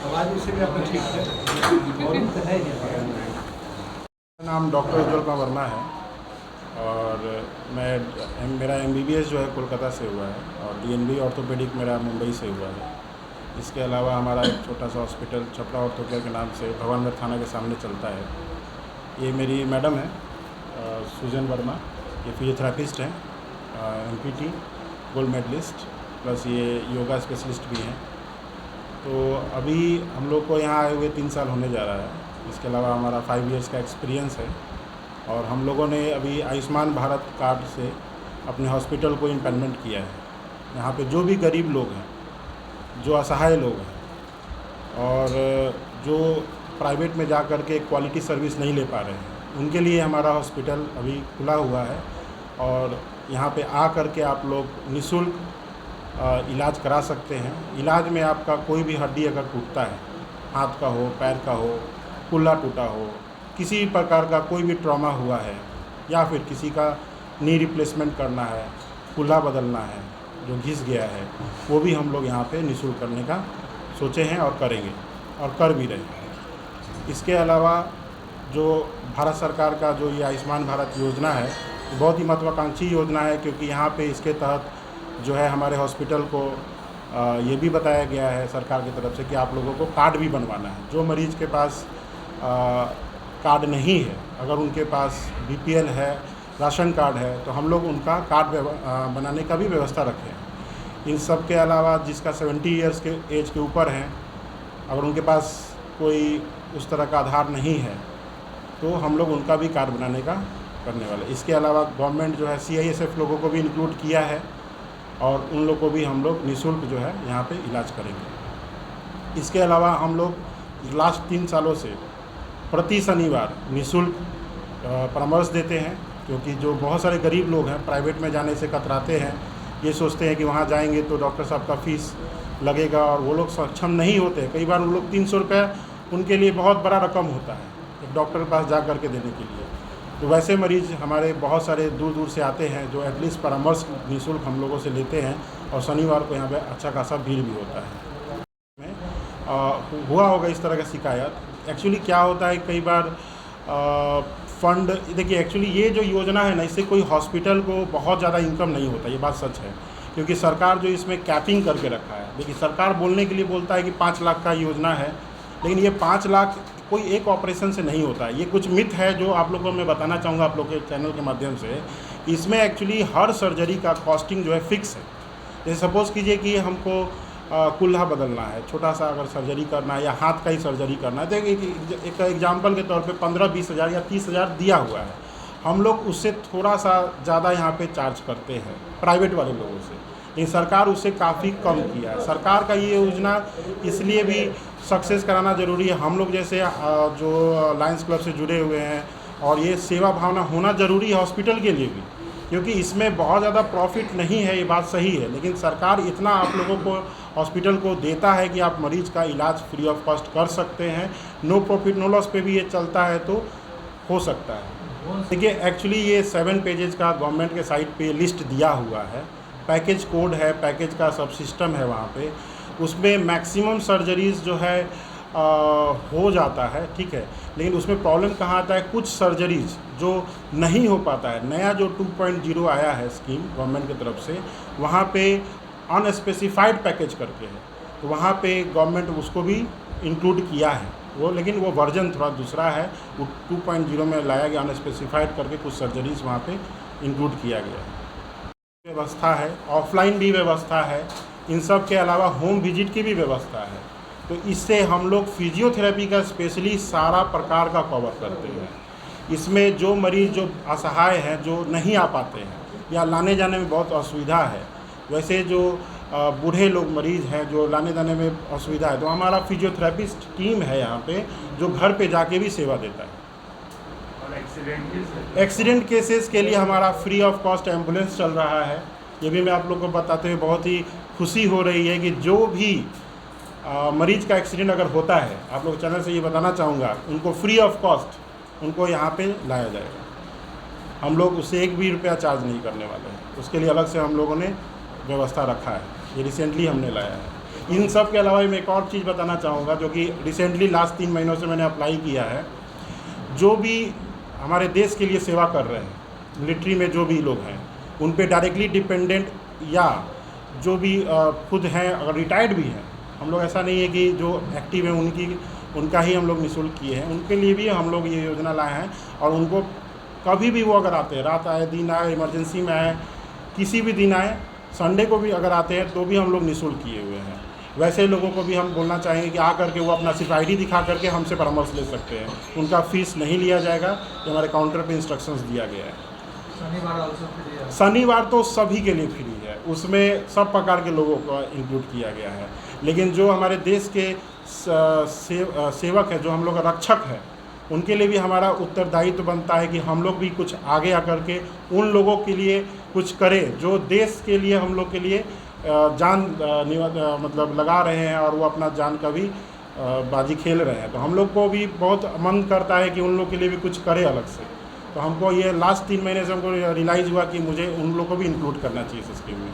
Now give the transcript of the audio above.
आवाज़ इससे भी आपका ठीक है। मेरा नाम डॉक्टर उज्ज्वल कुमार वर्मा है और मेरा एमबीबीएस जो है कोलकाता से हुआ है और डीएनबी ऑर्थोपेडिक मेरा मुंबई से हुआ है। इसके अलावा हमारा एक छोटा सा हॉस्पिटल छपरा ऑर्थोकेयर के नाम से भगवानगढ़ थाना के सामने चलता है। ये मेरी मैडम है सुजन वर्मा, ये फिजियोथेरापिस्ट हैं, एमपीटी गोल्ड मेडलिस्ट, प्लस ये योगा स्पेशलिस्ट भी हैं। तो अभी हम लोग को यहाँ आए हुए 3 साल होने जा रहा है। इसके अलावा हमारा 5 इयर्स का एक्सपीरियंस है और हम लोगों ने अभी आयुष्मान भारत कार्ड से अपने हॉस्पिटल को इम्पैनमेंट किया है। यहाँ पे जो भी गरीब लोग हैं, जो असहाय लोग हैं और जो प्राइवेट में जा कर के क्वालिटी सर्विस नहीं ले पा रहे हैं, उनके लिए हमारा हॉस्पिटल अभी खुला हुआ है और यहाँ पे आ कर के आप लोग निःशुल्क इलाज करा सकते हैं। इलाज में आपका कोई भी हड्डी अगर टूटता है, हाथ का हो, पैर का हो, कुल्ला टूटा हो, किसी प्रकार का कोई भी ट्रॉमा हुआ है या फिर किसी का नी रिप्लेसमेंट करना है, कुल्ला बदलना है जो घिस गया है, वो भी हम लोग यहाँ पे निःशुल्क करने का सोचे हैं और करेंगे और कर भी रहे हैं। इसके अलावा जो भारत सरकार का जो ये आयुष्मान भारत योजना है, बहुत ही महत्वाकांक्षी योजना है, क्योंकि यहाँ पे इसके तहत जो है हमारे हॉस्पिटल को ये भी बताया गया है सरकार की तरफ से कि आप लोगों को कार्ड भी बनवाना है। जो मरीज़ के पास कार्ड नहीं है, अगर उनके पास बीपीएल है, राशन कार्ड है, तो हम लोग उनका कार्ड बनाने का भी व्यवस्था रखे हैं। इन सब के अलावा जिसका 70 इयर्स के एज के ऊपर हैं, अगर उनके पास कोई उस तरह का आधार नहीं है तो हम लोग उनका भी कार्ड बनाने का करने वाले। इसके अलावा गवर्नमेंट जो है CISF लोगों को भी इंक्लूड किया है और उन लोग को भी हम लोग निःशुल्क जो है यहाँ पे इलाज करेंगे। इसके अलावा हम लोग लास्ट 3 सालों से प्रति शनिवार निःशुल्क परामर्श देते हैं, क्योंकि जो बहुत सारे गरीब लोग हैं प्राइवेट में जाने से कतराते हैं, ये सोचते हैं कि वहाँ जाएंगे तो डॉक्टर साहब का फीस लगेगा और वो लोग सक्षम नहीं होते। कई बार उन लोग 300 रुपये उनके लिए बहुत बड़ा रकम होता है एक डॉक्टर के पास जा कर के देने के लिए। तो वैसे मरीज़ हमारे बहुत सारे दूर दूर से आते हैं जो एटलीस्ट परामर्श निःशुल्क हम लोगों से लेते हैं और शनिवार को यहाँ पे अच्छा खासा भीड़ भी होता है। हुआ होगा इस तरह का शिकायत। एक्चुअली क्या होता है, कई बार फंड, देखिए एक्चुअली ये जो योजना है ना, इससे कोई हॉस्पिटल को बहुत ज़्यादा इनकम नहीं होता, ये बात सच है, क्योंकि सरकार जो इसमें कैपिंग करके रखा है। देखिए सरकार बोलने के लिए बोलता है कि 5 लाख का योजना है, लेकिन ये 5 लाख कोई एक ऑपरेशन से नहीं होता है। ये कुछ मिथ है जो आप लोगों को मैं बताना चाहूँगा आप लोग के चैनल के माध्यम से। इसमें एक्चुअली हर सर्जरी का कॉस्टिंग जो है फिक्स है। जैसे सपोज़ कीजिए कि हमको कुल्ला बदलना है, छोटा सा अगर सर्जरी करना है या हाथ का ही सर्जरी करना है, तो एक एग्जाम्पल के तौर पे 15-20 हज़ार या 30 हज़ार दिया हुआ है। हम लोग उससे थोड़ा सा ज़्यादा यहाँ पे चार्ज करते हैं प्राइवेट वाले लोगों से, लेकिन सरकार उससे काफ़ी कम किया है। सरकार का ये योजना इसलिए भी सक्सेस कराना ज़रूरी है। हम लोग जैसे जो लायंस क्लब से जुड़े हुए हैं, और ये सेवा भावना होना ज़रूरी है हॉस्पिटल के लिए भी, क्योंकि इसमें बहुत ज़्यादा प्रॉफिट नहीं है, ये बात सही है, लेकिन सरकार इतना आप लोगों को हॉस्पिटल को देता है कि आप मरीज़ का इलाज फ्री ऑफ कॉस्ट कर सकते हैं। नो प्रॉफिट नो लॉस पे भी ये चलता है तो हो सकता है। देखिए एक्चुअली ये 7 पेजेस का गवर्नमेंट के साइट पे लिस्ट दिया हुआ है, पैकेज कोड है, पैकेज का सब सिस्टम है वहाँ पे, उसमें मैक्सिमम सर्जरीज़ जो है हो जाता है, ठीक है, लेकिन उसमें प्रॉब्लम कहाँ आता है, कुछ सर्जरीज़ जो नहीं हो पाता है। नया जो 2.0 आया है स्कीम गवर्नमेंट की तरफ से, वहाँ पे अनस्पेसिफाइड पैकेज करके है, तो वहाँ पे गवर्नमेंट उसको भी इंक्लूड किया है वो, लेकिन वो वर्जन थोड़ा दूसरा है। वो 2.0 में लाया गया, अनस्पेसिफाइड करके कुछ सर्जरीज़ वहाँ पे इंक्लूड किया गया है। व्यवस्था है, ऑफलाइन भी व्यवस्था है, इन सब के अलावा होम विजिट की भी व्यवस्था है। तो इससे हम लोग फिजियोथेरेपी का स्पेशली सारा प्रकार का कवर करते हैं। इसमें जो मरीज़ जो असहाय हैं, जो नहीं आ पाते हैं या लाने जाने में बहुत असुविधा है, वैसे जो बूढ़े लोग मरीज़ हैं जो लाने जाने में असुविधा है, तो हमारा फिजियोथेरेपिस्ट टीम है यहाँ पे जो घर पे जाके भी सेवा देता है। एक्सीडेंट केसेस के लिए हमारा फ्री ऑफ कॉस्ट एम्बुलेंस चल रहा है। ये भी मैं आप लोग को बताते हुए बहुत ही खुशी हो रही है कि जो भी मरीज़ का एक्सीडेंट अगर होता है, आप लोग चैनल से ये बताना चाहूँगा, उनको फ्री ऑफ कॉस्ट उनको यहाँ पे लाया जाएगा। हम लोग उससे 1 भी रुपया चार्ज नहीं करने वाले हैं, उसके लिए अलग से हम लोगों ने व्यवस्था रखा है। ये रिसेंटली हमने लाया है। इन सब के अलावा मैं एक और चीज़ बताना चाहूँगा जो कि रिसेंटली लास्ट 3 महीनों से मैंने अप्लाई किया है। जो भी हमारे देश के लिए सेवा कर रहे हैं, मिलिट्री में जो भी लोग हैं, उन पे डायरेक्टली डिपेंडेंट या जो भी खुद हैं, अगर रिटायर्ड भी हैं, हम लोग ऐसा नहीं है कि जो एक्टिव हैं उनका ही हम लोग निःशुल्क किए हैं, उनके लिए भी हम लोग ये योजना लाए हैं। और उनको कभी भी वो अगर आते हैं, रात आए, दिन आए, इमरजेंसी में आए, किसी भी दिन आए, संडे को भी अगर आते हैं तो भी हम लोग निःशुल्क किए हुए हैं। वैसे लोगों को भी हम बोलना चाहेंगे कि आ करके वो अपना सिर्फ ID दिखा करके हमसे परामर्श ले सकते हैं, उनका फ़ीस नहीं लिया जाएगा। ये हमारे काउंटर पे इंस्ट्रक्शंस दिया गया है। शनिवार तो सभी के लिए फ्री है, उसमें सब प्रकार के लोगों को इंक्लूड किया गया है। लेकिन जो हमारे देश के सेवक है, जो हम लोग का रक्षक है, उनके लिए भी हमारा उत्तरदायित्व बनता है कि हम लोग भी कुछ आगे आकर के उन लोगों के लिए कुछ करें जो देश के लिए, हम लोग के लिए जान मतलब लगा रहे हैं और वो अपना जान का भी बाजी खेल रहे हैं। तो हम लोग को भी बहुत मन करता है कि उन लोग के लिए भी कुछ करें अलग से। तो हमको ये लास्ट 3 महीने से हमको रियलाइज़ हुआ कि मुझे उन लोग को भी इंक्लूड करना चाहिए इस स्कीम में।